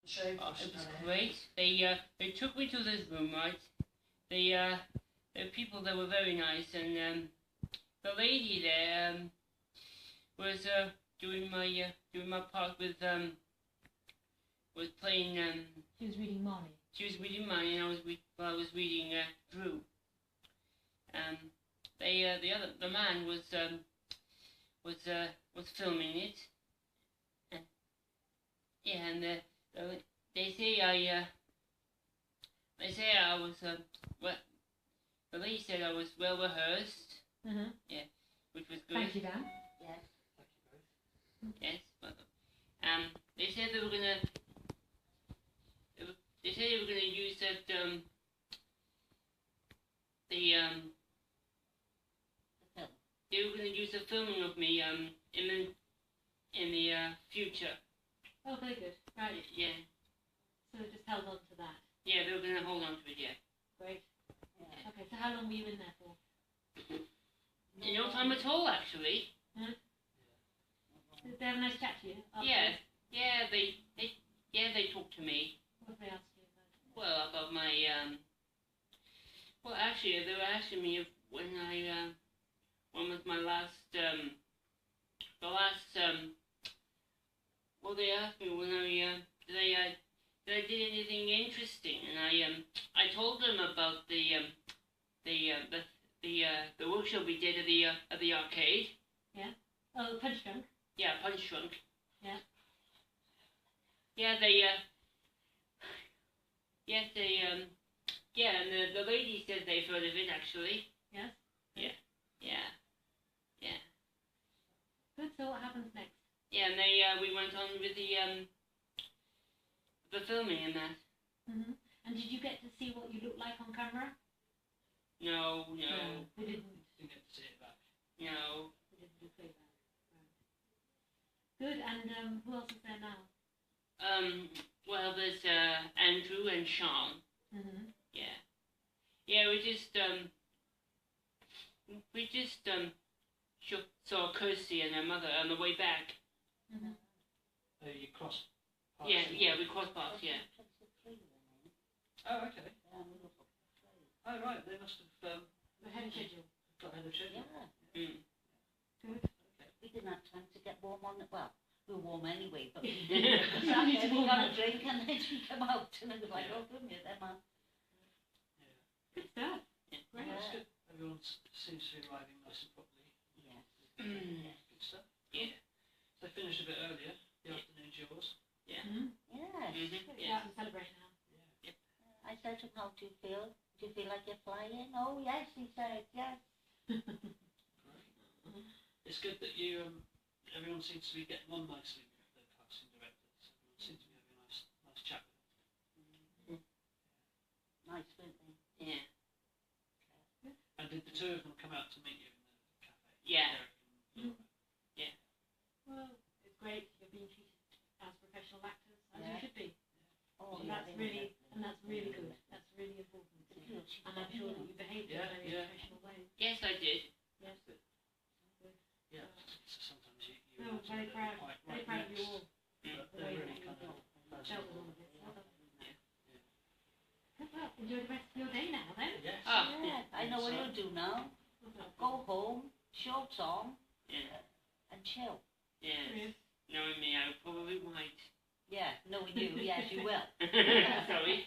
It was great. They took me to this room, right? The people there were very nice, and the lady there was doing my part with was playing. She was reading Marnie. She was reading mine, and I was reading Drew. The man was filming it, and yeah, and they say I was well. The lady said I was well rehearsed. Yeah, which was good. Thank you, Dan. Yes. Yes, but they said they were gonna. They said they were gonna use that The film. They were gonna use the filming of me in the future. Oh, very good. Right. Yeah. So just held on to that. Yeah, they were gonna hold on to it. Yeah. Great. Yeah. Okay, so how long were you in there for? No time at all, actually. Huh? Did they have a nice chat to you? Yeah. Yeah. They talked to me. What did they ask you about? Well, about my Well, actually, they were asking me if when was my last well, they asked me when did I did anything interesting, and I told them about the workshop we did at the arcade. Yeah. Oh, Punch Drunk. Yeah, Punch Drunk. Yeah. Yeah, yeah, and the lady said they've heard of it actually. Yes. Yeah. Good. So what happens next? Yeah, and we went on with the filming and that. And did you get to see what you looked like on camera? No. We didn't. Didn't get to see it back. No. We didn't do playback. Right. Good. And who else is there now? Well, there's Andrew and Sean. Yeah. Yeah, we just saw Kirsty and her mother on the way back. You crossed paths? Yeah, we crossed paths, yeah. Oh, okay. Oh, right, they must have We're ahead of schedule. got ahead of schedule. Yeah. Good. We didn't have time to get warm on it. Well, we were warm anyway, but we didn't. We got a drink and then we come out and it was like, oh goodness, Emma. Good stuff. Yeah. Well, that's good. Everyone seems to be arriving nice and properly. Yes. Good stuff. Yeah. So they finished a bit earlier. The afternoon's yours. Yeah. Yes. Yeah, we celebrate now. I said to him, how do you feel? Do you feel like you're flying? Oh, yes, he said, yes. Great. It's good that you, everyone seems to be getting on nicely with the casting directors. Everyone seems to be having a nice chat with them. Nice, weren't they? Yeah. And did the two of them come out to meet you in the cafe? Yeah. Derek and Laura? Well, it's great. You're being treated as professional actors, as you Yeah. should be. Oh, And yeah, that's they really, were. and that's really good. That's really important. And I'm sure that you behaved in a very Yeah. professional way. Yes, I did. Yes. Yeah. So sometimes you No, very proud. quite Very right proud of you next, all. but The they're way really that kind you of dealt personal. with all of this. Well done. Good. Well, enjoy the rest of your day now then. Yes. Ah. Yeah, I know what you'll do now. Go home, shorts on, Yeah. and chill. Yes. Knowing me, I probably might. Yeah, knowing you, yes, you will. Sorry.